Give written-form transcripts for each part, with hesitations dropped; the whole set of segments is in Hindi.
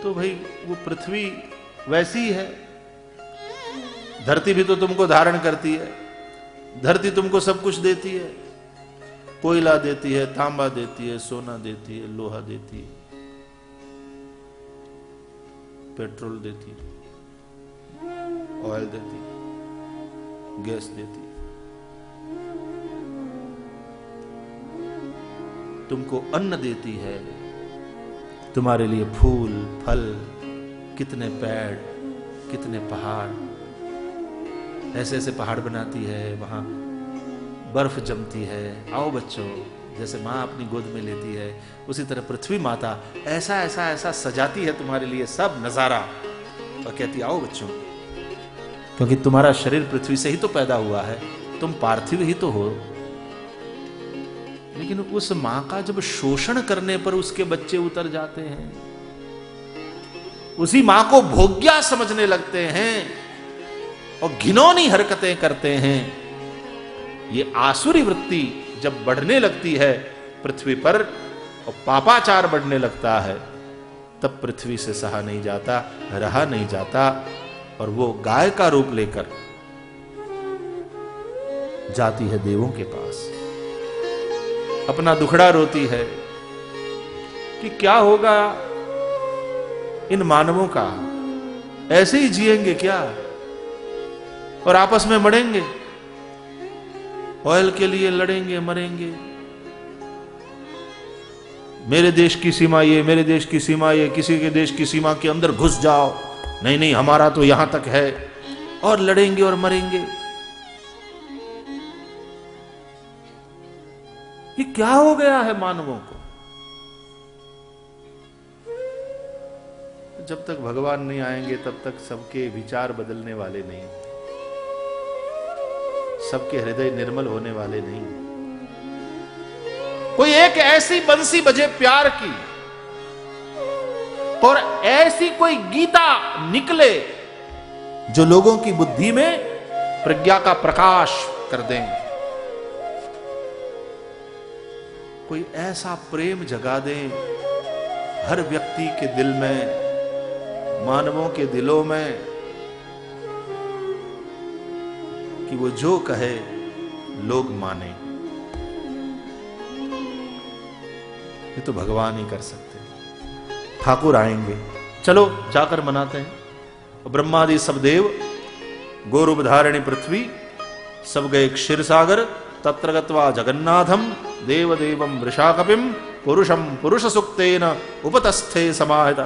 तो भाई वो पृथ्वी वैसी ही है। धरती भी तो तुमको धारण करती है, धरती तुमको सब कुछ देती है, कोयला देती है, तांबा देती है, सोना देती है, लोहा देती है, पेट्रोल देती है, ऑयल देती है, गैस देती है, तुमको अन्न देती है, तुम्हारे लिए फूल फल, कितने पेड़, कितने पहाड़, ऐसे ऐसे पहाड़ बनाती है, वहां बर्फ जमती है। आओ बच्चों, जैसे माँ अपनी गोद में लेती है उसी तरह पृथ्वी माता ऐसा ऐसा ऐसा सजाती है तुम्हारे लिए सब नजारा, और कहती आओ बच्चों, क्योंकि तुम्हारा शरीर पृथ्वी से ही तो पैदा हुआ है, तुम पार्थिव ही तो हो। लेकिन उस मां का जब शोषण करने पर उसके बच्चे उतर जाते हैं, उसी मां को भोग्या समझने लगते हैं और घिनौनी हरकतें करते हैं, ये आसुरी वृत्ति जब बढ़ने लगती है पृथ्वी पर और पापाचार बढ़ने लगता है, तब पृथ्वी से सहा नहीं जाता, रहा नहीं जाता, और वो गाय का रूप लेकर जाती है देवों के पास, अपना दुखड़ा रोती है कि क्या होगा इन मानवों का, ऐसे ही जिएंगे क्या और आपस में मरेंगे, ऑयल के लिए लड़ेंगे मरेंगे, मेरे देश की सीमा ये, मेरे देश की सीमा ये, किसी के देश की सीमा के अंदर घुस जाओ, नहीं नहीं हमारा तो यहां तक है, और लड़ेंगे और मरेंगे। ये क्या हो गया है मानवों को? जब तक भगवान नहीं आएंगे तब तक सबके विचार बदलने वाले नहीं, सबके हृदय निर्मल होने वाले नहीं। कोई एक ऐसी बंसी बजे प्यार की और ऐसी कोई गीता निकले जो लोगों की बुद्धि में प्रज्ञा का प्रकाश कर दें, कोई ऐसा प्रेम जगा दें हर व्यक्ति के दिल में, मानवों के दिलों में, कि वो जो कहे लोग माने। ये तो भगवान ही कर सकते हैं। ठाकुर आएंगे, चलो जाकर मनाते हैं। ब्रह्मादि सब देव, गोरूप धारिणी पृथ्वी, सब गए क्षीर सागर, तत्र गत्वा जगन्नाथम देवदेवम वृषाकपिम पुरुषम पुरुष सुक्तेन उपतस्थे समाहिता।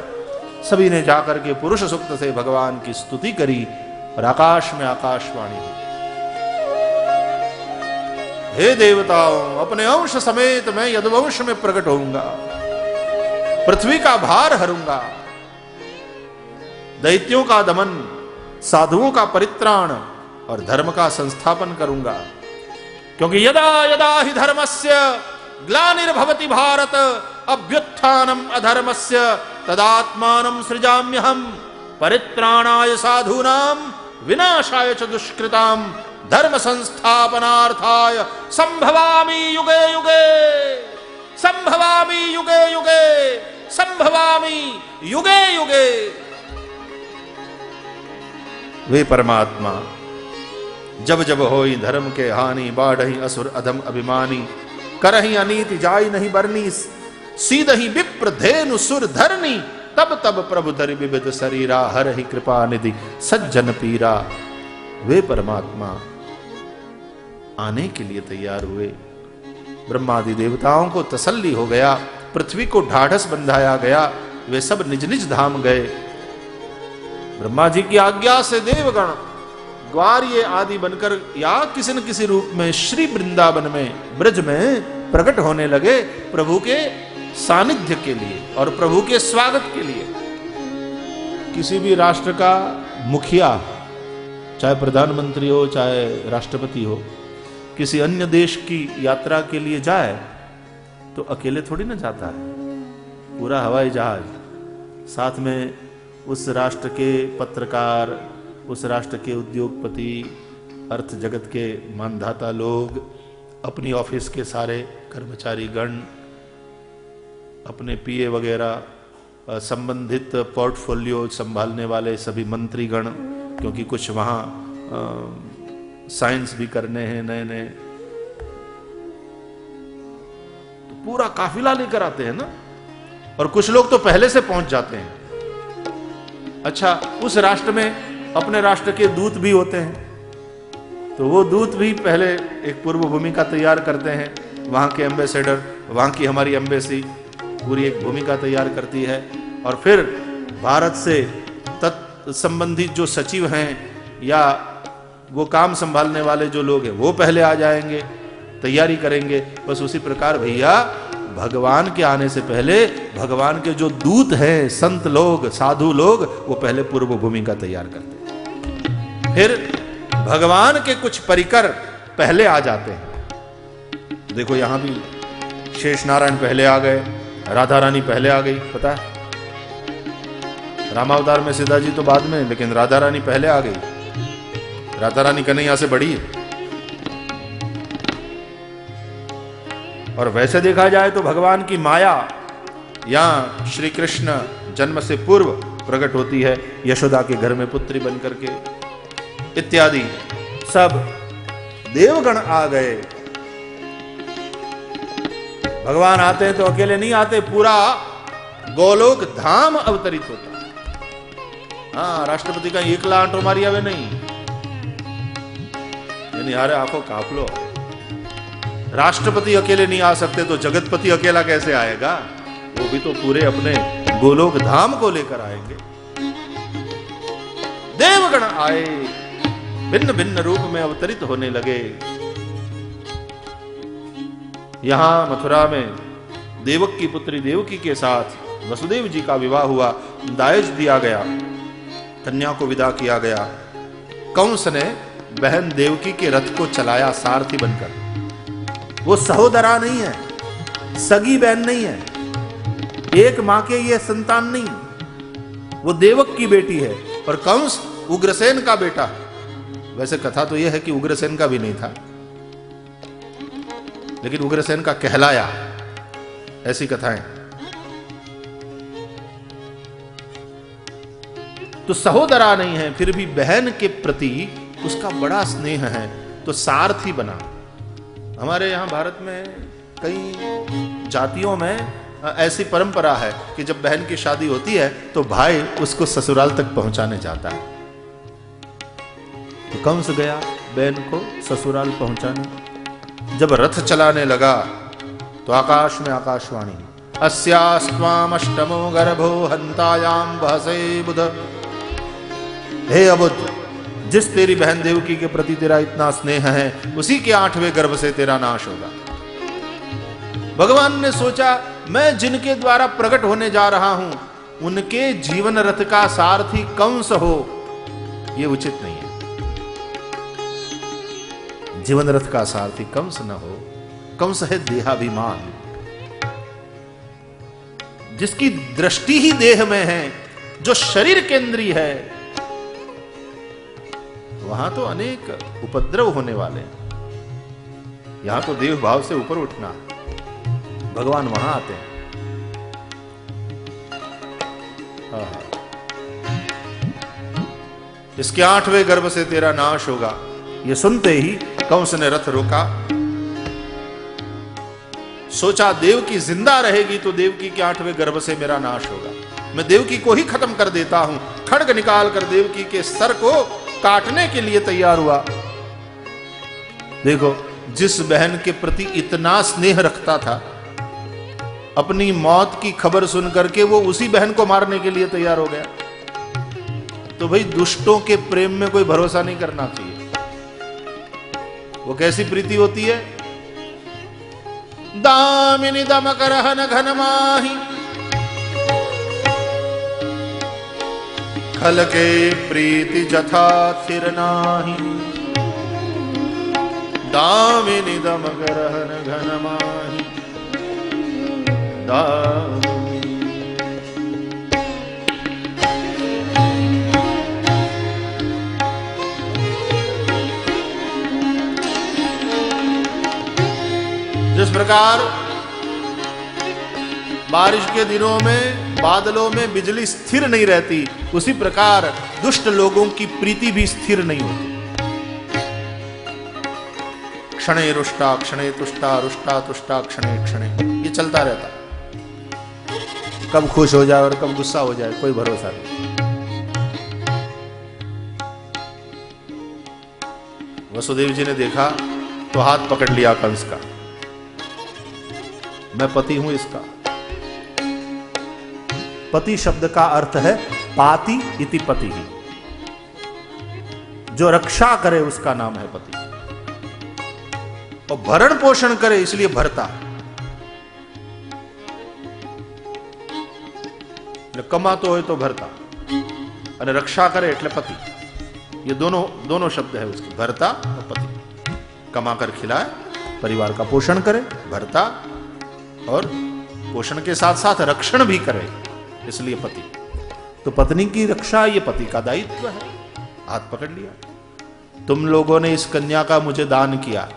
सभी ने जाकर के पुरुष सुक्त से भगवान की स्तुति करी और आकाश में आकाशवाणी हुई, हे देवताओं, अपने अंश समेत मैं यदुवंश में प्रकट होऊंगा, पृथ्वी का भार हरूंगा, दैत्यों का दमन, साधुओं का परित्राण और धर्म का संस्थापन करूंगा। क्योंकि यदा यदा हि धर्मस्य ग्लानिर्भवति भारत अभ्युत्थानम अधर्मस्य तदात्मानं सृजाम्यहम् परित्राणाय साधूनां विनाशाय च दुष्कृतां धर्म संस्थापनार्थाय संभवामि युगे युगे, संभवामि युगे युगे, संभवामि युगे युगे। वे परमात्मा जब जब होई धर्म के हानि, बाढ़ही असुर अधम अभिमानी, करही अनीति जाई नहीं बरनी, सीधही विप्र धेनु सुर धरनी, तब तब प्रभु धरि विविध शरीरा, हरहि कृपा निधि सज्जन पीरा। वे परमात्मा आने के लिए तैयार हुए। ब्रह्मादि देवताओं को तसल्ली हो गया, पृथ्वी को ढाढ़स बंधाया गया, वे सब निज निज धाम गए। ब्रह्मा जी की आज्ञा से देवगण ग्वार्य आदि बनकर या किसी न किसी रूप में श्री वृंदावन में, ब्रज में प्रकट होने लगे प्रभु के सानिध्य के लिए और प्रभु के स्वागत के लिए। किसी भी राष्ट्र का मुखिया, चाहे प्रधानमंत्री हो चाहे राष्ट्रपति हो, किसी अन्य देश की यात्रा के लिए जाए तो अकेले थोड़ी ना जाता है, पूरा हवाई जहाज, साथ में उस राष्ट्र के पत्रकार, उस राष्ट्र के उद्योगपति, अर्थ जगत के मानधाता लोग, अपनी ऑफिस के सारे कर्मचारी गण, अपने पीए वगैरह, संबंधित पोर्टफोलियो संभालने वाले सभी मंत्रीगण, क्योंकि कुछ वहाँ साइंस भी करने हैं नए नए, तो पूरा काफिला लेकर आते हैं ना। और कुछ लोग तो पहले से पहुंच जाते हैं। अच्छा, उस राष्ट्र में अपने राष्ट्र के दूत भी होते हैं, तो वो दूत भी पहले एक पूर्व भूमिका तैयार करते हैं। वहाँ के एम्बेसडर, वहाँ की हमारी एम्बेसी पूरी एक भूमिका तैयार करती है, और फिर भारत से संबंधित जो सचिव हैं या वो काम संभालने वाले जो लोग हैं वो पहले आ जाएंगे, तैयारी करेंगे। बस उसी प्रकार भैया भगवान के आने से पहले भगवान के जो दूत हैं, संत लोग, साधु लोग, वो पहले पूर्व भूमिका तैयार करते हैं। फिर भगवान के कुछ परिकर पहले आ जाते हैं। देखो यहां भी शेष नारायण पहले आ गए, राधा रानी पहले आ गई, पता है? रामावतार में सीता जी तो बाद में, लेकिन राधा रानी पहले आ गई। राधा रानी कन्हैया से बड़ी है। और वैसे देखा जाए तो भगवान की माया यहां श्री कृष्ण जन्म से पूर्व प्रकट होती है, यशोदा के घर में पुत्री बनकर के, इत्यादि। सब देवगण आ गए। भगवान आते हैं तो अकेले नहीं आते, पूरा गोलोक धाम अवतरित होता है। हाँ, राष्ट्रपति का एकला आंटो मारी आवे नहीं, यानी आंखों काप लो। राष्ट्रपति अकेले नहीं आ सकते तो जगतपति अकेला कैसे आएगा? वो भी तो पूरे अपने गोलोक धाम को लेकर आएंगे। देवगण आए, भिन्न भिन्न रूप में अवतरित होने लगे। यहां मथुरा में देवक की पुत्री देवकी के साथ वसुदेव जी का विवाह हुआ, दायज दिया गया, कन्या को विदा किया गया। कंस ने बहन देवकी के रथ को चलाया सारथी बनकर। वो सहोदरा नहीं है, सगी बहन नहीं है, एक मां के ये संतान नहीं, वो देवक की बेटी है। और कंस उग्रसेन का बेटा। वैसे कथा तो यह है कि उग्रसेन का भी नहीं था, लेकिन उग्रसेन का कहलाया, ऐसी कथाएं। तो सहोदरा नहीं है, फिर भी बहन के प्रति उसका बड़ा स्नेह है, तो सारथी बना। हमारे यहाँ भारत में कई जातियों में ऐसी परंपरा है कि जब बहन की शादी होती है तो भाई उसको ससुराल तक पहुंचाने जाता है। तो कंस गया बहन को ससुराल पहुंचाने। जब रथ चलाने लगा तो आकाश में आकाशवाणी, अस्यास्त्वामष्टमो गर्भो हंतायाम बहसे बुध। हे अबुद्ध, जिस तेरी बहन देवकी के प्रति तेरा इतना स्नेह है, उसी के 8वें गर्भ से तेरा नाश होगा। भगवान ने सोचा, मैं जिनके द्वारा प्रकट होने जा रहा हूं उनके जीवन रथ का सारथी कंस हो, यह उचित नहीं है। जीवन रथ का सारथी कंस न हो। कंस है देहाभिमान, जिसकी दृष्टि ही देह में है, जो शरीर केंद्रीय है। वहां तो अनेक उपद्रव होने वाले हैं, यहां तो देव भाव से ऊपर उठना। भगवान वहां आते हैं। इसके 8वें गर्भ से तेरा नाश होगा। ये सुनते ही कंस ने रथ रोका। सोचा देवकी जिंदा रहेगी तो देवकी के 8वें गर्भ से मेरा नाश होगा। मैं देवकी को ही खत्म कर देता हूं। खड्ग निकाल कर देवकी के सर को काटने के लिए तैयार हुआ। देखो, जिस बहन के प्रति इतना स्नेह रखता था, अपनी मौत की खबर सुनकर के वो उसी बहन को मारने के लिए तैयार हो गया। तो भाई, दुष्टों के प्रेम में कोई भरोसा नहीं करना चाहिए। वो कैसी प्रीति होती है? दामिनी दमकरहन घन माही, खल के प्रीति जथा थिर नाही। दामिनी दमकरहन घन माही, जिस प्रकार बारिश के दिनों में बादलों में बिजली स्थिर नहीं रहती, उसी प्रकार दुष्ट लोगों की प्रीति भी स्थिर नहीं होती। क्षणे रुष्टा क्षणे तुष्टा, रुष्टा तुष्टा क्षणे क्षणे, ये चलता रहता। कब खुश हो जाए और कब गुस्सा हो जाए कोई भरोसा नहीं। वसुदेव जी ने देखा तो हाथ पकड़ लिया कंस का, मैं पति हूं इसका। पति शब्द का अर्थ है पाति इति पति ही, जो रक्षा करे उसका नाम है पति, और भरण पोषण करे इसलिए भरता। कमातो हो तो भरता और रक्षा करे એટલે पति। ये दोनों शब्द है उसके, भरता और पति। कमाकर खिलाए, परिवार का पोषण करे, भरता, और पोषण के साथ साथ रक्षण भी करे, इसलिए पति। तो पत्नी की रक्षा ये पति का दायित्व है। हाथ पकड़ लिया, तुम लोगों ने इस कन्या का मुझे दान किया,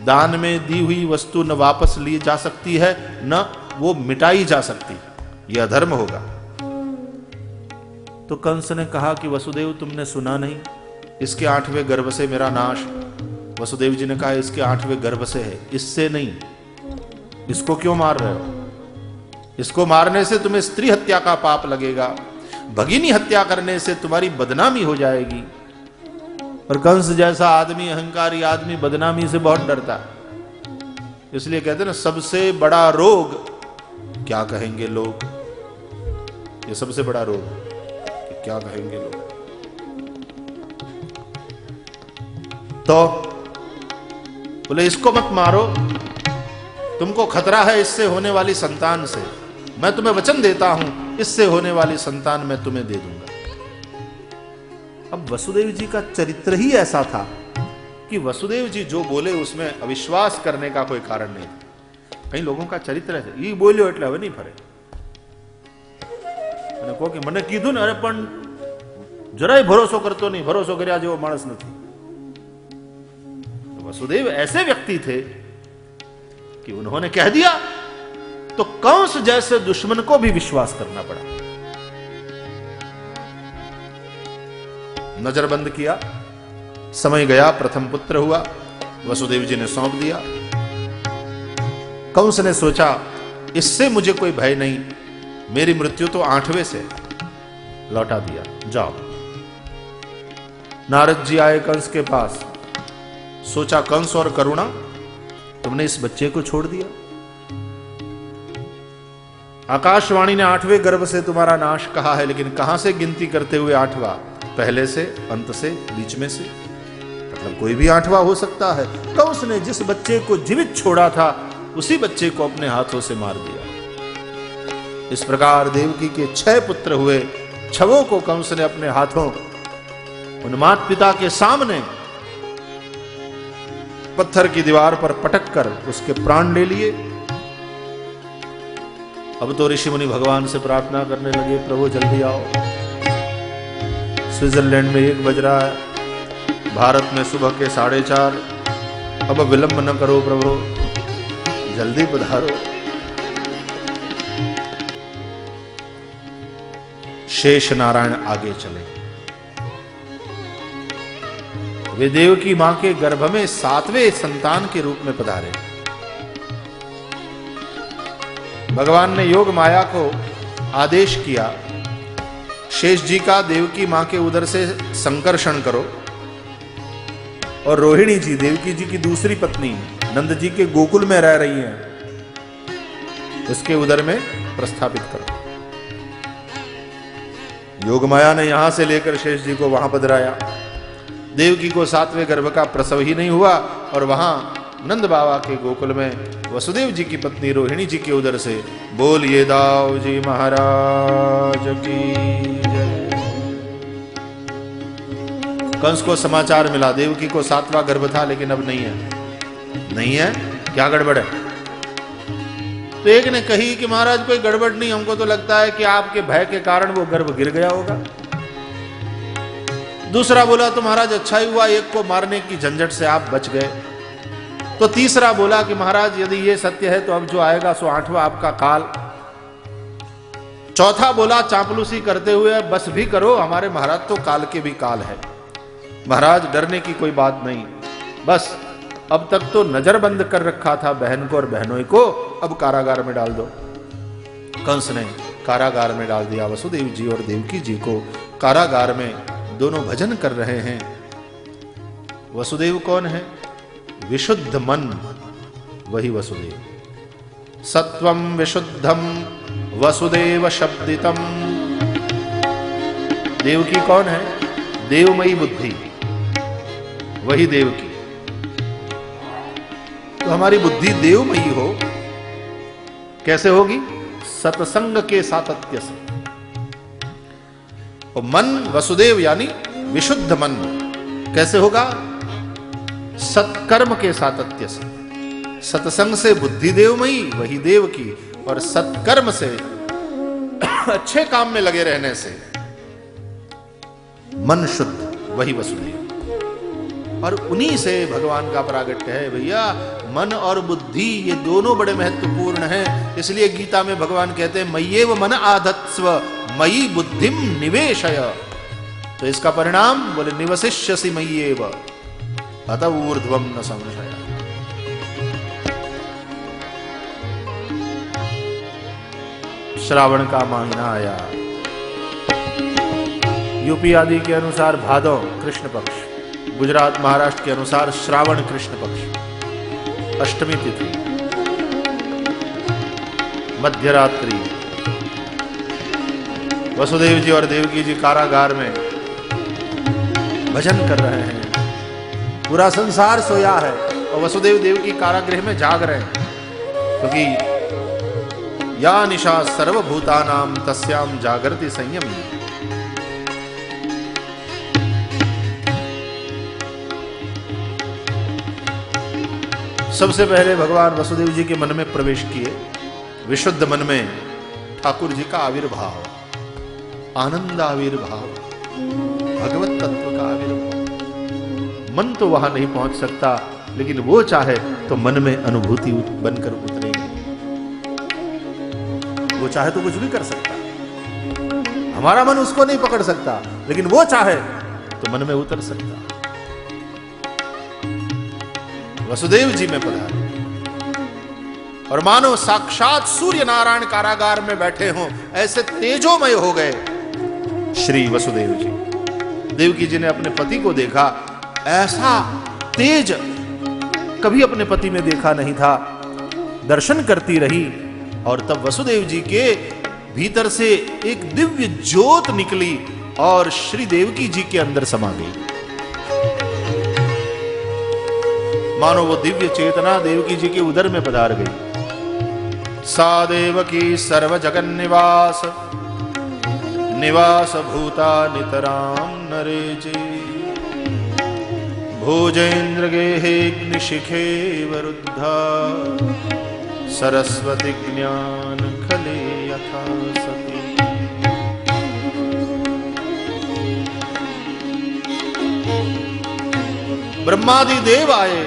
दान में दी हुई वस्तु न वापस ली जा सकती है न वो मिटाई जा सकती, यह अधर्म होगा। तो कंस ने कहा कि वसुदेव तुमने सुना नहीं, इसके 8वें गर्भ से मेरा नाश। वसुदेव जी ने कहा इसके 8वें गर्भ से है, इससे नहीं। इसको क्यों मार रहे हो? इसको मारने से तुम्हें स्त्री हत्या का पाप लगेगा, भगिनी हत्या करने से तुम्हारी बदनामी हो जाएगी। और कंस जैसा आदमी, अहंकारी आदमी बदनामी से बहुत डरता है। इसलिए कहते हैं ना, सबसे बड़ा रोग क्या कहेंगे लोग, ये सबसे बड़ा रोग कि क्या कहेंगे लोग। तो बोले इसको मत मारो, तुमको खतरा है इससे होने वाली संतान से, मैं तुम्हें वचन देता हूं इससे होने वाली संतान मैं तुम्हें दे दूंगा। अब वसुदेव जी का चरित्र ही ऐसा था कि वसुदेव जी जो बोले उसमें अविश्वास करने का कोई कारण नहीं था। कई लोगों का चरित्र है, ये बोल्यो એટલે હવે નહીં ફરે, અને કોકે મને કીધું ને, અરે પણ જરાય ભરોસો કરતો નહીં, ભરોસો કર્યા જેવો માણસ નથી। वसुदेव ऐसे व्यक्ति थे कि उन्होंने कह दिया तो कंस जैसे दुश्मन को भी विश्वास करना पड़ा। नजरबंद किया, समय गया, प्रथम पुत्र हुआ, वसुदेव जी ने सौंप दिया। कंस ने सोचा इससे मुझे कोई भय नहीं, मेरी मृत्यु तो 8वें से, लौटा दिया, जाओ। नारद जी आए कंस के पास, सोचा कंस और करुणा तुमने इस बच्चे को छोड़ दिया, आकाशवाणी ने 8वें गर्भ से तुम्हारा नाश कहा है, लेकिन कहां से गिनती करते हुए 8वां, पहले से, अंत से, बीच में से, मतलब कोई भी 8वां हो सकता है। तो उसने जिस बच्चे को जीवित छोड़ा था उसी बच्चे को अपने हाथों से मार दिया। इस प्रकार देवकी के 6 पुत्र हुए, 6 को कंस ने अपने हाथों उन माता पिता के सामने पत्थर की दीवार पर पटक कर उसके प्राण ले लिए। अब तो ऋषि मुनि भगवान से प्रार्थना करने लगे, प्रभु जल्दी आओ। स्विट्जरलैंड में 1 बज रहा है, भारत में सुबह के 4:30, अब विलंब न करो प्रभु, जल्दी पधारो। शेष नारायण आगे चले। वे देवकी मां के गर्भ में 7वें संतान के रूप में पधारे। भगवान ने योग माया को आदेश किया, शेष जी का देवकी मां के उदर से संकर्षण करो, और रोहिणी जी देवकी जी की दूसरी पत्नी नंद जी के गोकुल में रह रही हैं, उसके उदर में प्रस्थापित करो। योग माया ने यहां से लेकर शेष जी को वहां पधराया। देवकी को 7वें गर्भ का प्रसव ही नहीं हुआ, और वहां नंद बाबा के गोकुल में वसुदेव जी की पत्नी रोहिणी जी के उदर से बोलिए दाऊ जी महाराज की जय। कंस को समाचार मिला देवकी को 7वां गर्भ था, लेकिन अब नहीं है। नहीं है, क्या गड़बड़ है? तो एक ने कही कि महाराज कोई गड़बड़ नहीं, हमको तो लगता है कि आपके भय के कारण वो गर्भ गिर गया होगा। दूसरा बोला तो महाराज अच्छा ही हुआ, एक को मारने की झंझट से आप बच गए। तो तीसरा बोला कि महाराज यदि ये सत्य है तो अब जो आएगा सो 8वां आपका काल। चौथा बोला चापलूसी करते हुए, बस भी करो, हमारे महाराज तो काल के भी काल है। महाराज डरने की कोई बात नहीं, बस अब तक तो नजर बंद कर रखा था बहन को और बहनों को, अब कारागार में डाल दो। कंस ने कारागार में डाल दिया वसुदेव जी और देवकी जी को। कारागार में दोनों भजन कर रहे हैं। वसुदेव कौन है? विशुद्ध मन, वही वसुदेव। सत्वम विशुद्धम वसुदेव शब्दितम। देवकी कौन है? देवमयी बुद्धि, वही देवकी। तो हमारी बुद्धि देवमयी हो, कैसे होगी? सत्संग के सातत्य से। और मन वसुदेव यानी विशुद्ध मन कैसे होगा? सत्कर्म के सातत्य से। सत्संग से बुद्धि देवमयी, वही देव की, और सत्कर्म से अच्छे काम में लगे रहने से मन शुद्ध, वही वसुदेव। और उन्हीं से भगवान का प्रागट्य है भैया। मन और बुद्धि ये दोनों बड़े महत्वपूर्ण हैं। इसलिए गीता में भगवान कहते हैं मय्येव मन आधत्स्व मयि बुद्धिम निवेशय। तो इसका परिणाम बोले निवसिष्यसि मय्येव अतः ऊर्ध्वम न संशय। श्रावण का महीना आया। यूपी आदि के अनुसार भादौ कृष्ण पक्ष, गुजरात महाराष्ट्र के अनुसार श्रावण कृष्ण पक्ष, अष्टमी तिथि, मध्यरात्रि। वसुदेव जी और देवकी जी कारागार में भजन कर रहे हैं। पूरा संसार सोया है और वसुदेव देवकी कारागृह में जाग रहे हैं, क्योंकि या निशा सर्वभूतानां तस्याम जागृति संयम। सबसे पहले भगवान वसुदेव जी के मन में प्रवेश किए। विशुद्ध मन में ठाकुर जी का आविर्भाव, आनंद आविर्भाव, भगवत तत्व का आविर्भाव। मन तो वहां नहीं पहुंच सकता, लेकिन वो चाहे तो मन में अनुभूति बनकर उतरेगी। वो चाहे तो कुछ भी कर सकता, हमारा मन उसको नहीं पकड़ सकता, लेकिन वो चाहे तो मन में उतर सकता। वसुदेव जी में पधारे और मानो साक्षात सूर्य नारायण कारागार में बैठे हों, ऐसे तेजोमय हो गए श्री वसुदेव जी। देवकी जी ने अपने पति को देखा, ऐसा तेज कभी अपने पति में देखा नहीं था। दर्शन करती रही और तब वसुदेव जी के भीतर से एक दिव्य ज्योत निकली और श्री देवकी जी के अंदर समा गई। मानो वो दिव्य चेतना देवकी जी के उदर में पधार गई। सा देवकी सर्व जगन निवास निवास भूता नितराम नरेजे। भोजेन्द्र गेहेग्निशिखे वरुद्धा सरस्वती ज्ञान खले यथा सती। ब्रह्मादि देव आए,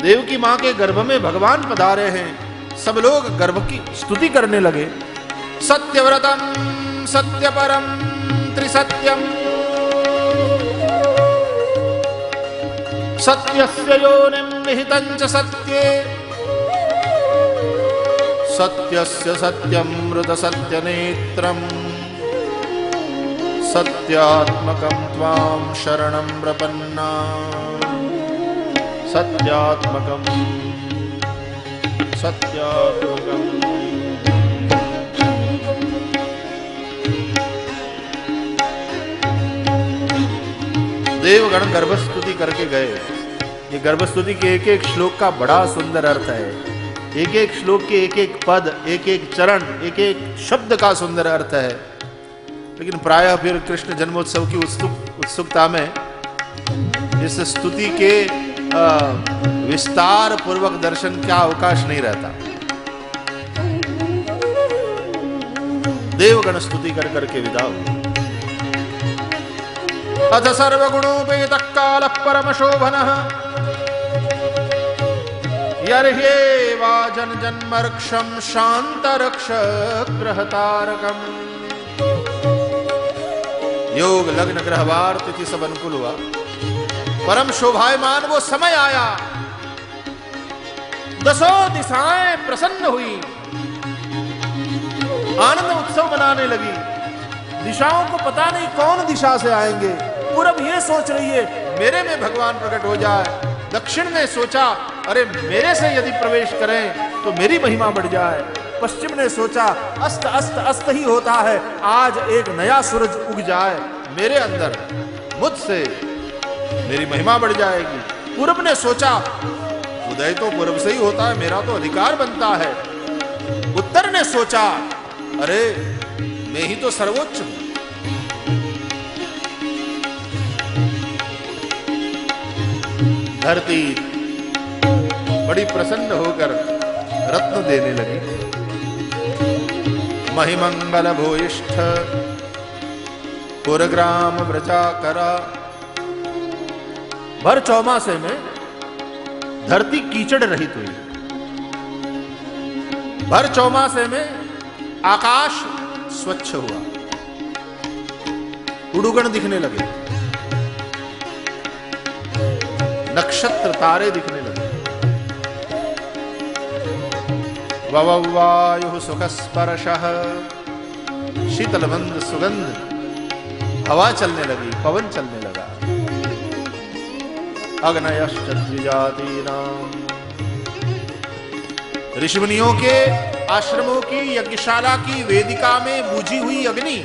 देव की मां के गर्भ में भगवान पधारे हैं। सब लोग गर्भ की स्तुति करने लगे। सत्यव्रतम सत्यपरम त्रिसत्यम सत्यस्य योनिं निहितं च सत्ये सत्यस्य सत्यमृत सत्यनेत्रम सत्यात्मकं त्वां शरणं प्रपन्ना सत्यात्मकं सत्यात्मकं। देवगण गर्भस्तुति करके गए। ये गर्भस्तुति के एक एक श्लोक का बड़ा सुंदर अर्थ है। एक एक श्लोक के एक एक पद, एक एक चरण, एक एक शब्द का सुंदर अर्थ है। लेकिन प्रायः फिर कृष्ण जन्मोत्सव की उत्सुकता में इस स्तुति के विस्तार पूर्वक दर्शन का अवकाश नहीं रहता। देवगण स्तुति कर करके विदा हुए। अथ सर्वगुणोपेतः कालः परमशोभनः। यर्ह्येवा जन जन्मर्क्षम शांतरक्ष ग्रहतारकम। योग लग्न ग्रहवार तिथि सब अनुकूल हुआ, परम शोभायमान वो समय आया, दसों दिशाएं प्रसन्न हुई, आनंद उत्सव मनाने लगी। दिशाओं को पता नहीं कौन दिशा से आएंगे। पूरब ये सोच रही है मेरे में भगवान प्रकट हो जाए, दक्षिण ने सोचा अरे मेरे से यदि प्रवेश करें तो मेरी महिमा बढ़ जाए, पश्चिम ने सोचा अस्त अस्त अस्त ही होता है, आज एक नया सूरज उग जाए मेरे अंदर, मुझसे मेरी महिमा बढ़ जाएगी। पूरब ने सोचा उदय तो पूरब से ही होता है, मेरा तो अधिकार बनता है। उत्तर ने सोचा अरे मैं ही तो सर्वोच्च हूं। धरती बड़ी प्रसन्न होकर रत्न देने लगी। महिमंगल भूयिष्ठ पुरग्राम व्रजा करा। भर चौमासे में धरती कीचड़ रहित हुई। भर चौमासे में आकाश स्वच्छ हुआ, उड़ुगण दिखने लगे, नक्षत्र तारे दिखने लगे। वववायु सुखस्पर्शः, शीतलमंद सुगंध, हवा चलने लगी, पवन चलने लगा। अग्नयश्च द्विजातीनां, ऋषिमुनियों के आश्रमों की यज्ञशाला की वेदिका में बुझी हुई अग्नि,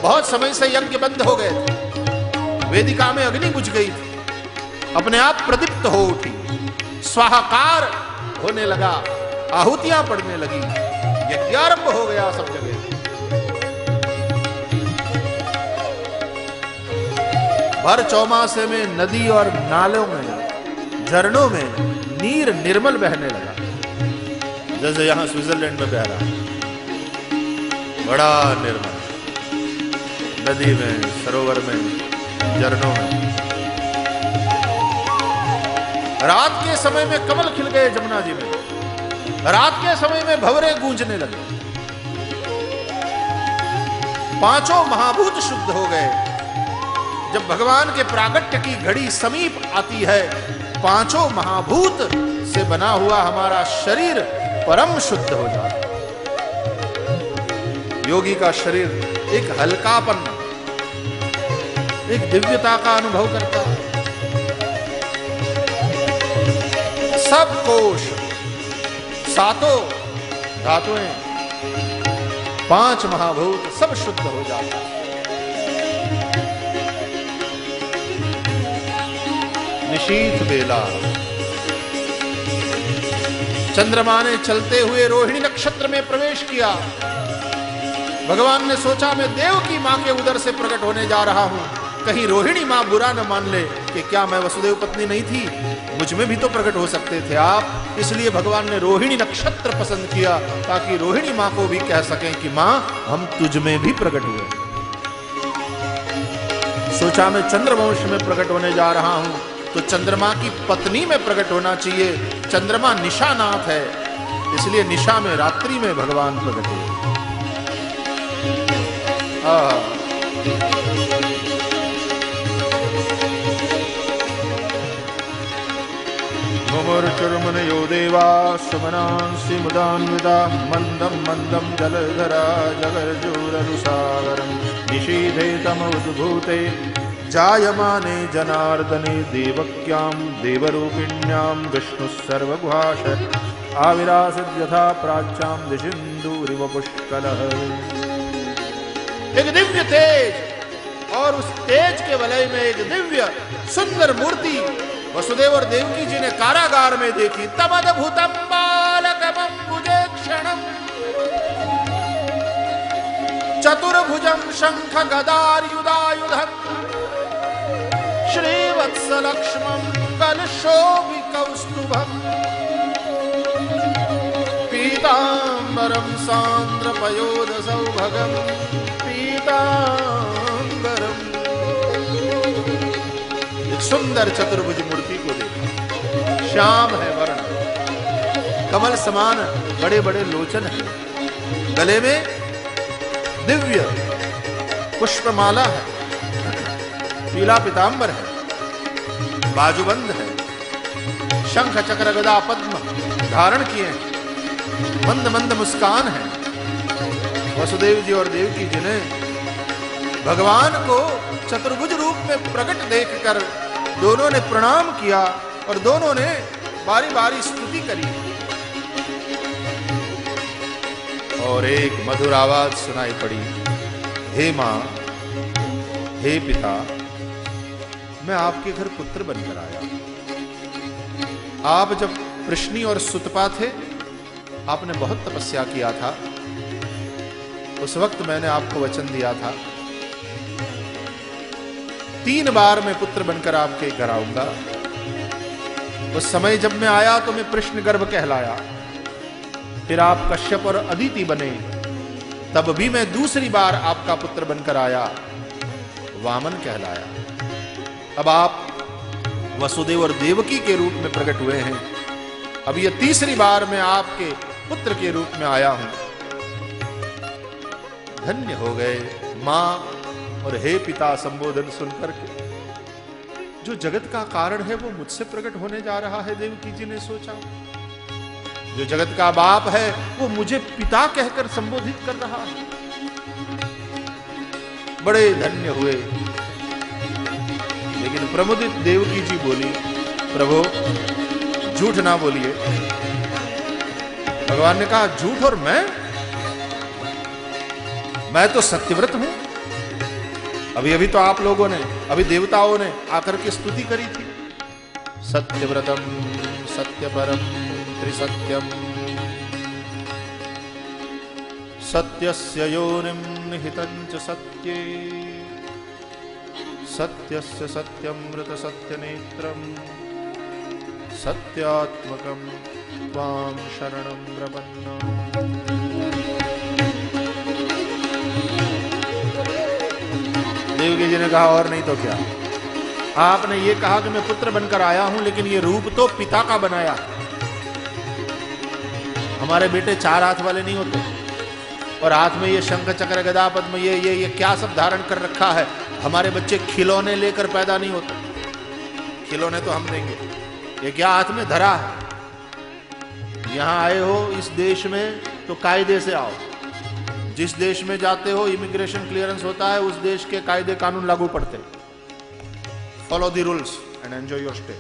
बहुत समय से यज्ञ बंद हो गए थे, वेदिका में अग्नि बुझ गई थी, अपने आप प्रदीप्त हो उठी, स्वाहाकार होने लगा, आहुतियां पड़ने लगी, यज्ञारंभ हो गया सब जगह। भर चौमासे में नदी और नालों में, झरनों में नीर निर्मल बहने लगा, जैसे यहां स्विट्जरलैंड में बह रहा है, बड़ा निर्मल, नदी में, सरोवर में, झरनों में। रात के समय में कमल खिल गए जमुना जी में, रात के समय में भंवरे गूंजने लगे, पांचों महाभूत शुद्ध हो गए। जब भगवान के प्रागट्य की घड़ी समीप आती है, पांचों महाभूत से बना हुआ हमारा शरीर परम शुद्ध हो जाता है। योगी का शरीर एक हल्कापन, एक दिव्यता का अनुभव करता है। सब कोश, सातों धातुएं, पांच महाभूत सब शुद्ध हो जाता है। निशीथ बेला, चंद्रमा ने चलते हुए रोहिणी नक्षत्र में प्रवेश किया। भगवान ने सोचा मैं देव की मां के उदर से प्रकट होने जा रहा हूं, कहीं रोहिणी मां बुरा न मान ले कि क्या मैं वसुदेव पत्नी नहीं थी, मुझ में भी तो प्रकट हो सकते थे आप। इसलिए भगवान ने रोहिणी नक्षत्र पसंद किया ताकि रोहिणी मां को भी कह सकें कि मां हम तुझ में भी प्रकट हुए। सोचा मैं चंद्रवंश में प्रकट होने जा रहा हूं तो चंद्रमा की पत्नी में प्रकट होना चाहिए। चंद्रमा निशानाथ है, इसलिए निशा में, रात्रि में भगवान प्रकट हुए। मुमुर्चुर्मुनयो देवा सुमनांसि मुदान्विता, मन्दं मन्दं जलधरा जगर्जूरनुसागरं, निशीथे तमोद्भूते जायमाने जनार्दने, देवक्यां देवरूपिण्यां विष्णुः सर्वगुहाश, आविरासित यथा प्राच्यां दिशिन्दूरिव पुष्कलः। एक दिव्य तेज, और उस तेज के वलय में एक दिव्य सुंदर मूर्ति वसुदेव और देवकी जी ने कारागार में देखी। तमद्भुतं बालकमं भुजेक्षणं, चतुर्भुजं शंख गदार्युधायुधं, श्रीवत्सलक्ष्मं कलशोभिकौस्तुभं, पीताम्बरं सान्द्रपयोधसौभगं, पीताम्बरं। सुंदर चतुर्भुज मूर्ति को देखा, श्याम है वर्ण, कमल समान बड़े बड़े लोचन हैं, गले में दिव्य पुष्पमाला है, पीला पीतांबर है, बाजूबंद है, शंख चक्र गदा पद्म धारण किए हैं, मंद मंद मुस्कान है। वसुदेव जी और देवकी जी ने भगवान को चतुर्भुज रूप में प्रकट देखकर दोनों ने प्रणाम किया और दोनों ने बारी बारी स्तुति करी और एक मधुर आवाज सुनाई पड़ी, हे मां, हे पिता, मैं आपके घर पुत्र बनकर आया। आप जब प्रश्नी और सुतपा थे, आपने बहुत तपस्या किया था। उस वक्त मैंने आपको वचन दिया था 3 बार मैं पुत्र बनकर आपके घर आऊंगा। उस समय जब मैं आया तो मैं प्रश्न गर्भ कहलाया, फिर आप कश्यप और अदिति बने, तब भी मैं दूसरी बार आपका पुत्र बनकर आया, वामन कहलाया। अब आप वसुदेव और देवकी के रूप में प्रकट हुए हैं। अब यह तीसरी बार मैं आपके पुत्र के रूप में आया हूं। धन्य हो गए मां और हे पिता संबोधन सुनकर के। जो जगत का कारण है वो मुझसे प्रकट होने जा रहा है, देवकी जी ने सोचा। जो जगत का बाप है वो मुझे पिता कहकर संबोधित कर रहा है। बड़े धन्य हुए। लेकिन प्रमुदित देवकी जी बोली, प्रभु झूठ ना बोलिए। भगवान ने कहा, झूठ? और मैं तो सत्यव्रत हूं। अभी तो आप लोगों ने, अभी देवताओं ने आकर के स्तुति करी थी, सत्यव्रतम सत्यपरम त्रिसत्यम सत्यस्य योनिं निहितं च सत्ये सत्यस्य सत्यमृत सत्यनेत्रम सत्यात्मकं त्वां शरणं प्रपन्नम्। देवकी जी ने कहा, और नहीं तो क्या? आपने ये कहा कि मैं पुत्र बनकर आया हूं, लेकिन ये रूप तो पिता का बनाया। हमारे बेटे 4 हाथ वाले नहीं होते, और हाथ में ये शंख चक्र गदा पद्म ये क्या सब धारण कर रखा है। हमारे बच्चे खिलौने लेकर पैदा नहीं होते। खिलौने तो हम देंगे, ये क्या हाथ में धरा है? यहां आए हो इस देश में तो कायदे से आओ। जिस देश में जाते हो इमिग्रेशन क्लियरेंस होता है, उस देश के कायदे कानून लागू पड़ते हैं। Follow the rules and enjoy your stay.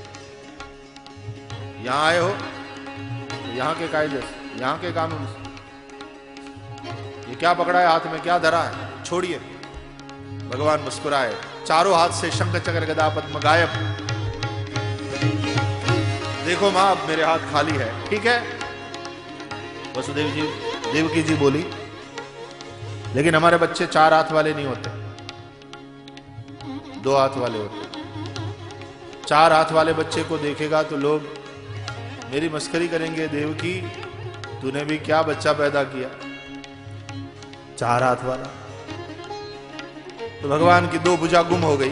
यहां आए हो तो यहां के कायदे, यहां के कानून से। ये क्या पकड़ा है हाथ में, क्या धरा है? छोड़िए। भगवान मुस्कुराए, चारों हाथ से शंख चक्र गदा पद्म गायब। देखो मां, अब मेरे हाथ खाली है। ठीक है, वसुदेव जी, देवकी जी बोली, लेकिन हमारे बच्चे 4 हाथ वाले नहीं होते, 2 हाथ वाले होते। 4 हाथ वाले बच्चे को देखेगा तो लोग मेरी मस्करी करेंगे, देवकी तूने भी क्या बच्चा पैदा किया, 4 हाथ वाला। तो भगवान की 2 भुजा गुम हो गई,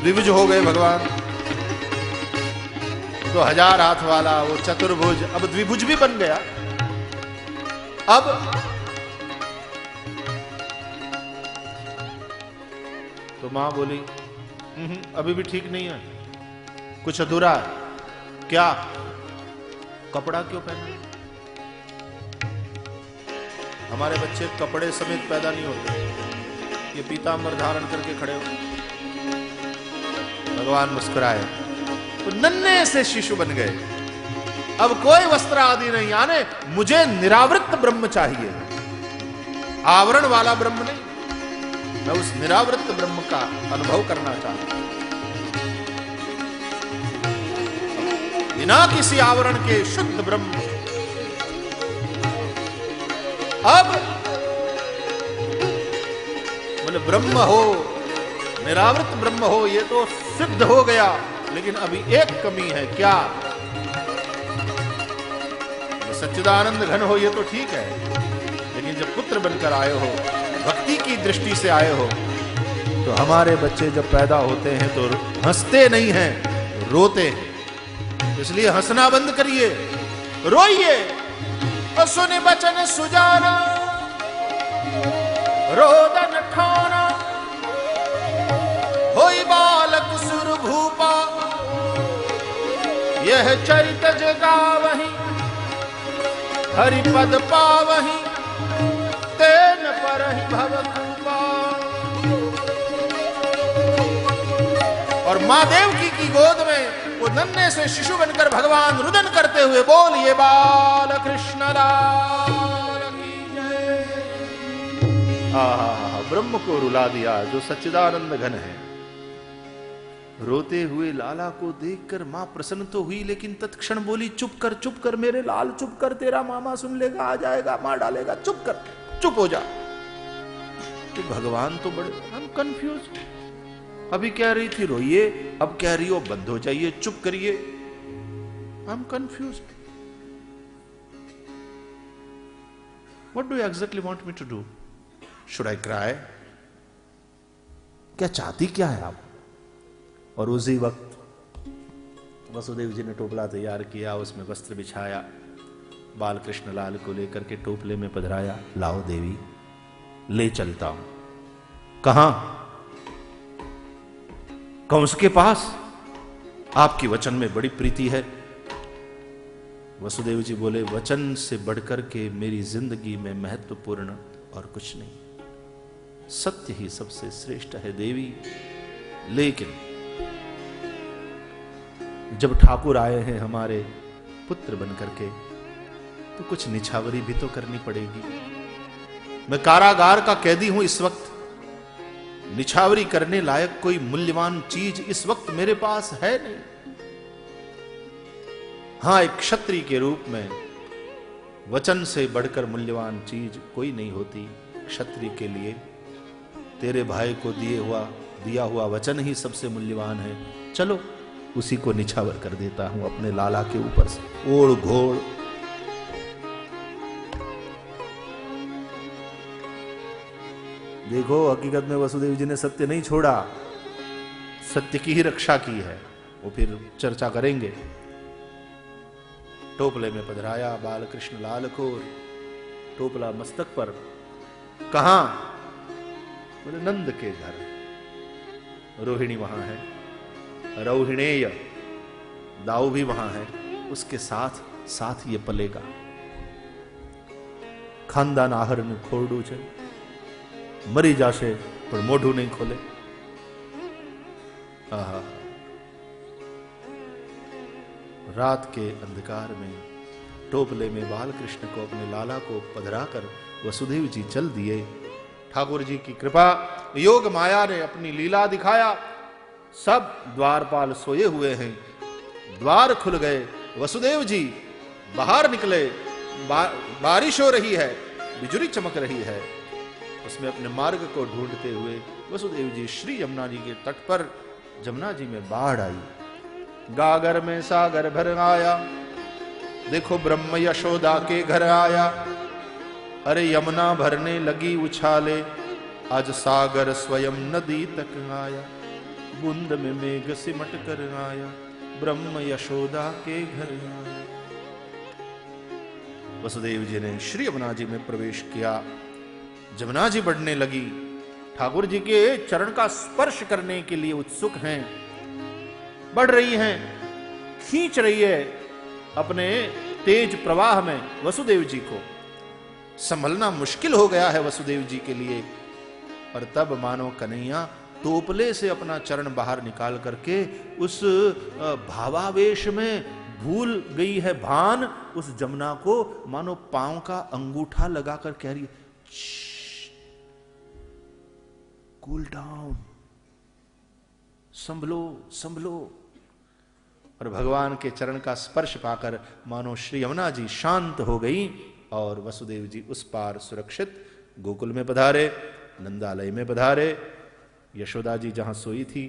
द्विभुज हो गए भगवान। तो 1000 हाथ वाला वो चतुर्भुज अब द्विभुज भी बन गया। अब तो मां बोली, अभी भी ठीक नहीं है, कुछ अधूरा है। क्या? कपड़ा क्यों पहना? हमारे बच्चे कपड़े समेत पैदा नहीं होते, ये पीतांबर धारण करके खड़े हो। भगवान मुस्कुराए, तो नन्हे से शिशु बन गए। अब कोई वस्त्र आदि नहीं, यानी मुझे निरावृत ब्रह्म चाहिए, आवरण वाला ब्रह्म नहीं। मैं उस निरावृत ब्रह्म का अनुभव करना चाहता हूं, बिना किसी आवरण के शुद्ध ब्रह्म। अब बोले ब्रह्म हो, निरावृत ब्रह्म हो, ये तो सिद्ध हो गया, लेकिन अभी एक कमी है। क्या? सच्चिदानंद घन हो ये तो ठीक है, लेकिन जब पुत्र बनकर आए हो, भक्ति की दृष्टि से आए हो, तो हमारे बच्चे जब पैदा होते हैं तो हंसते नहीं हैं, रोते हैं। इसलिए हंसना बंद करिए, रोइए तो सुन बचन सुजाना, रोदन ठाना, होई बालक सुर भूपा, यह चरित जगावहि, हरिपद पावहि, तेन परहि भव कृपा। और मां देवकी की गोद में वो नन्हे से शिशु बनकर भगवान रुदन करते हुए बोलिए बाल कृष्ण लाल की जय। ब्रह्म को रुला दिया जो सच्चिदानंद घन है। रोते हुए लाला को देखकर मां प्रसन्न तो हुई, लेकिन तत्क्षण बोली चुप कर मेरे लाल, चुप कर, तेरा मामा सुन लेगा, आ जाएगा, मार डालेगा, चुप कर, चुप हो जा। तो भगवान तो बड़े हम कंफ्यूज, अभी कह रही थी रोइए, अब कह रही हो बंद हो जाइए, चुप करिए, I am confuse. What do you exactly want me to do? Should I cry? क्या चाहती क्या है आप? और उसी वक्त वसुदेव जी ने टोपला तैयार किया, उसमें वस्त्र बिछाया, बाल कृष्ण लाल को लेकर के टोपले में पधराया। लाओ देवी, ले चलता हूं। कहां? कंस के पास। आपकी वचन में बड़ी प्रीति है। वसुदेव जी बोले, वचन से बढ़कर के मेरी जिंदगी में महत्वपूर्ण और कुछ नहीं, सत्य ही सबसे श्रेष्ठ है देवी। लेकिन जब ठाकुर आए हैं हमारे पुत्र बनकर के, तो कुछ निछावरी भी तो करनी पड़ेगी। मैं कारागार का कैदी हूं इस वक्त, निछावरी करने लायक कोई मूल्यवान चीज इस वक्त मेरे पास है नहीं। हां, एक क्षत्रिय के रूप में वचन से बढ़कर मूल्यवान चीज कोई नहीं होती। क्षत्रिय के लिए तेरे भाई को दिया हुआ वचन ही सबसे मूल्यवान है। चलो उसी को निछावर कर देता हूं अपने लाला के ऊपर से, ओढ़ घोड़। देखो, हकीकत में वसुदेव जी ने सत्य नहीं छोड़ा, सत्य की ही रक्षा की है। वो फिर चर्चा करेंगे। टोपले में पधराया बाल कृष्ण लाल को, टोपला मस्तक पर। कहां? बोले नंद के घर। रोहिणी वहां है, रौहिणेय दाऊ भी वहां है, उसके साथ साथ ये पलेगा। खानदान आहर ने खोरडू छे, मरी जाशे पर मोढ़ू नहीं खोले। आहा, रात के अंधकार में टोपले में बाल कृष्ण को, अपने लाला को पधरा कर वसुदेव जी चल दिए। ठाकुर जी की कृपा, योग माया ने अपनी लीला दिखाया। सब द्वारपाल सोए हुए हैं, द्वार खुल गए, वसुदेव जी बाहर निकले। बारिश हो रही है, बिजुली चमक रही है, उसमें अपने मार्ग को ढूंढते हुए वसुदेव जी श्री यमुना जी के तट पर, जमुना जी में बाढ़ आई, गागर में सागर भर आया। देखो ब्रह्म यशोदा के घर आया, अरे यमुना भरने लगी उछाले, आज सागर स्वयं नदी तक आया। बूंद में मेघ सिमट कर आया, ब्रह्म यशोदा के घर आया। वसुदेव जी ने श्री यमुना जी में प्रवेश किया, जमुना जी बढ़ने लगी। ठाकुर जी के चरण का स्पर्श करने के लिए उत्सुक हैं, बढ़ रही हैं, खींच रही है अपने तेज प्रवाह में वसुदेव जी को। संभलना मुश्किल हो गया है वसुदेव जी के लिए। और तब मानो कन्हैया टोपले से अपना चरण बाहर निकाल करके उस भावावेश में भूल गई है भान, उस जमुना को मानो पांव का अंगूठा लगाकर कह रही है, कूल डाउन, संभलो संभलो। और भगवान के चरण का स्पर्श पाकर मानो श्री यमुना जी शांत हो गई और वसुदेव जी उस पार सुरक्षित गोकुल में पधारे, नंदालय में पधारे। यशोदा जी जहां सोई थी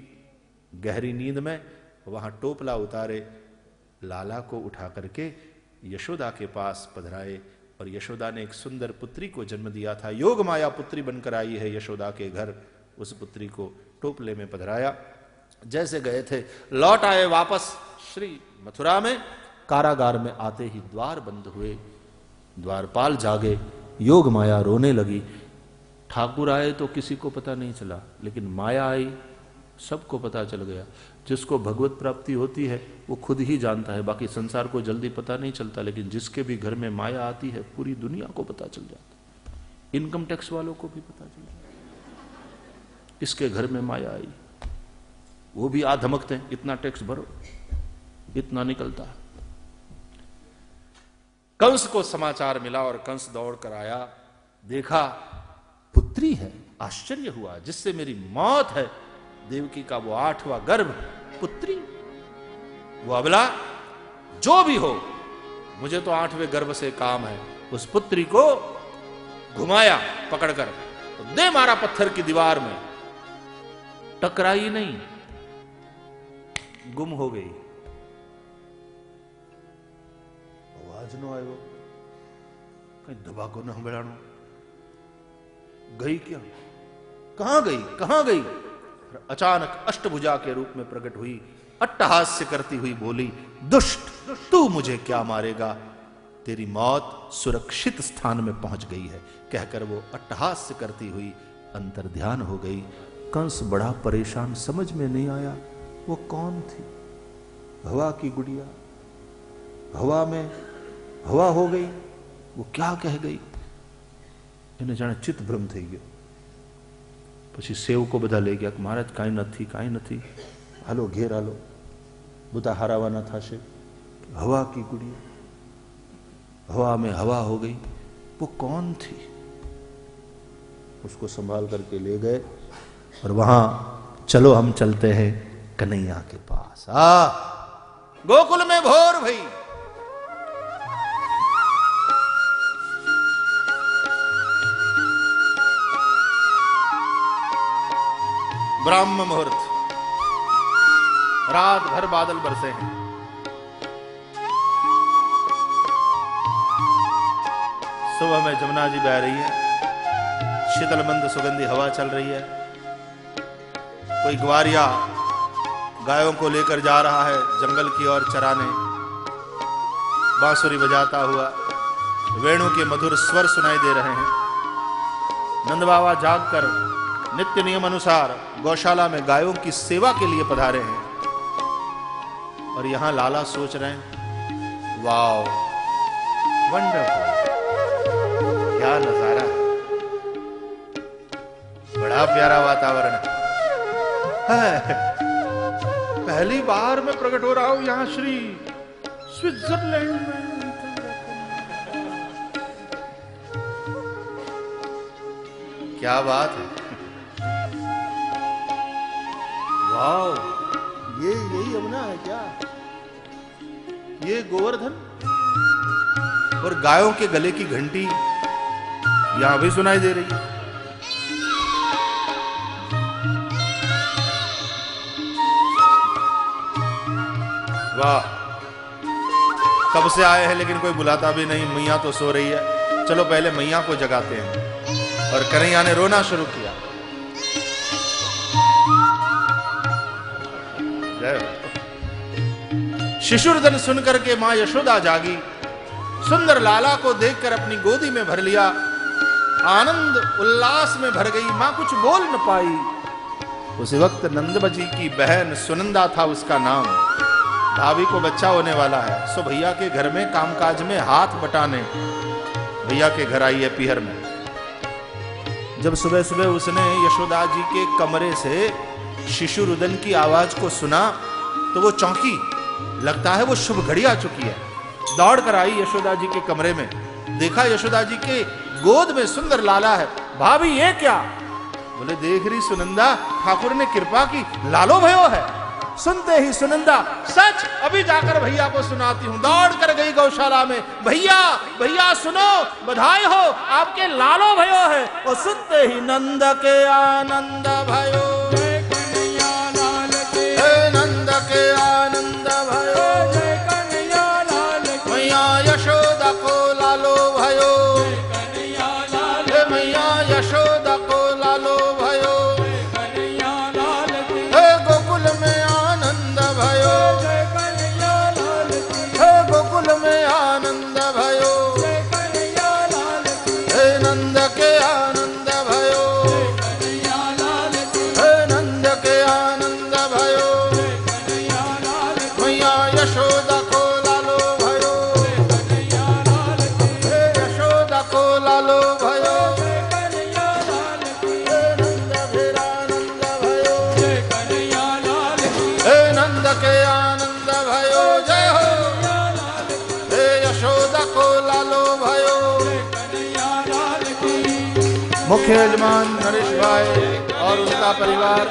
गहरी नींद में, वहां टोपला उतारे, लाला को उठा करके यशोदा के पास पधराए। और यशोदा ने एक सुंदर पुत्री को जन्म दिया था, योग माया पुत्री बनकर आई है यशोदा के घर। उस पुत्री को टोपले में पधराया। जैसे गए थे लौट आए वापस श्री मथुरा में। कारागार में आते ही द्वार बंद हुए, द्वारपाल जागे, योग माया रोने लगी। ठाकुर आए तो किसी को पता नहीं चला, लेकिन माया आई सबको पता चल गया। जिसको भगवत प्राप्ति होती है वो खुद ही जानता है, बाकी संसार को जल्दी पता नहीं चलता, लेकिन जिसके भी घर में माया आती है पूरी दुनिया को पता चल जाता है। इनकम टैक्स वालों को भी पता चल जाता है इसके घर में माया आई, वो भी धमकते हैं इतना टैक्स भरो, इतना निकलता है। कंस को समाचार मिला और कंस दौड़ कर आया, देखा पुत्री है, आश्चर्य हुआ, जिससे मेरी मौत है, देवकी का वो 8वां गर्भ पुत्री। वो अबला जो भी हो, मुझे तो 8वें गर्भ से काम है। उस पुत्री को घुमाया पकड़कर, तो दे मारा पत्थर की दीवार में, टकराई नहीं, गुम हो गई। आवाज नो आयो, कहीं दबा को न हंबड़ानो, गई क्या, कहां गई, कहां गई। अचानक अष्टभुजा के रूप में प्रकट हुई, अट्टहास्य करती हुई बोली, दुष्ट, तू मुझे क्या मारेगा, तेरी मौत सुरक्षित स्थान में पहुंच गई है। कहकर वो अट्टहास्य करती हुई अंतर्ध्यान हो गई। कंस बड़ा परेशान, समझ में नहीं आया वो कौन थी। हवा की गुड़िया, हवा में हवा हो गई, वो क्या कह गई, એને જાણે ચિત્ત ભ્રમ થઈ ગયો। પછી સેવકો બધા લઈ ગયા, મહારાજ કાંઈ નથી, કાંઈ નથી, હાલો ઘેર હાલો, બધા હારાવાના થશે। हवा की गुड़िया, हवा में हवा हो गई, वो कौन थी। उसको संभाल करके ले गए और वहां चलो हम चलते हैं कन्हैया के पास। गोकुल में भोर भई, ब्राह्म मुहूर्त, रात भर बादल बरसे हैं। सुबह में जमुना जी बह रही है, शीतल मंद सुगंधी हवा चल रही है। कोई ग्वारिया गायों को लेकर जा रहा है जंगल की ओर चराने, बांसुरी बजाता हुआ, वेणु के मधुर स्वर सुनाई दे रहे हैं। नंद बाबा जागकर नित्य नियम अनुसार गौशाला में गायों की सेवा के लिए पधारे हैं। और यहां लाला सोच रहे हैं, वाओ वंडरफुल, क्या नजारा, बड़ा प्यारा वातावरण है। पहली बार मैं प्रकट हो रहा हूं यहां श्री स्विट्जरलैंड में। क्या बात है, वाओ, ये यही यमुना है क्या, ये गोवर्धन। और गायों के गले की घंटी यहां भी सुनाई दे रही है। वाह, कब से आए हैं लेकिन कोई बुलाता भी नहीं। मैया तो सो रही है, चलो पहले मैया को जगाते हैं। और कन्हैया ने रोना शुरू किया। शिशुरदन सुनकर के मां यशोदा जागी, सुंदर लाला को देखकर अपनी गोदी में भर लिया, आनंद उल्लास में भर गई। मां कुछ बोल न पाई। उस वक्त नंदबजी की बहन सुनंदा था उसका नाम। भाभी को बच्चा होने वाला है, सो भैया के घर में कामकाज में हाथ बटाने भैया के घर आई है पीहर में। जब सुबह सुबह उसने यशोदा जी के कमरे से शिशुरुदन की आवाज को सुना तो वो चौंकी, लगता है वो शुभ घड़ी आ चुकी है। दौड़ कर आई यशोदा जी के कमरे में, देखा यशोदा जी के गोद में सुंदर लाला है। भाभी ये क्या? बोले देख रही सुनंदा, ठाकुर ने कृपा की, लालो भयो है। सुनते ही सुनंदा, सच, अभी जाकर भैया को सुनाती हूं। दौड़ कर गई गौशाला में, भैया भैया सुनो, बधाई हो, आपके लालो भयो है। और सुनते ही नंद के आनंद भयो, नंद के आनंद भयो, मैया यशोदा को लालो भयो, मैया यशोदा को लालो भयो, गोकुल में आनंद भयो, गोकुल मुख्य यजमान नरेश भाई और उनका परिवार,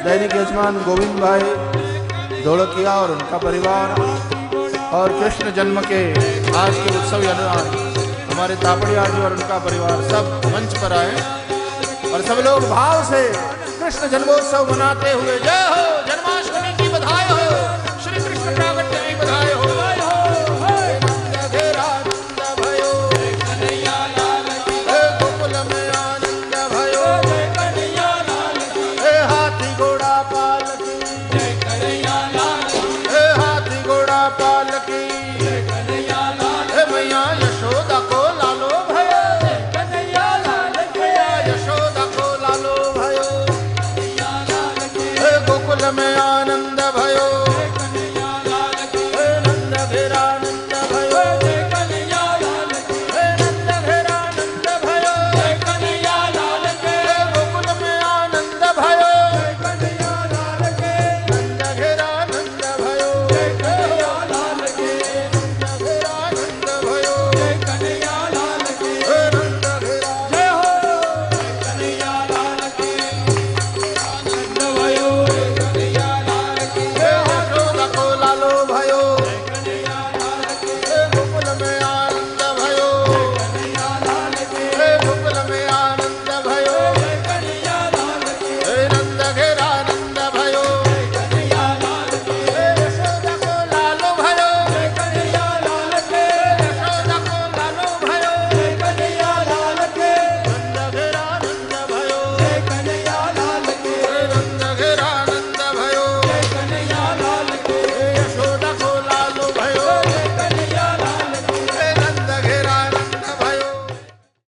दैनिक यजमान गोविंद भाई दौलतिया और उनका परिवार, और कृष्ण जन्म के आज के उत्सव यजमान हमारे तापड़िया जी और उनका परिवार सब मंच पर आए और सब लोग भाव से कृष्ण जन्मोत्सव मनाते हुए जय हो।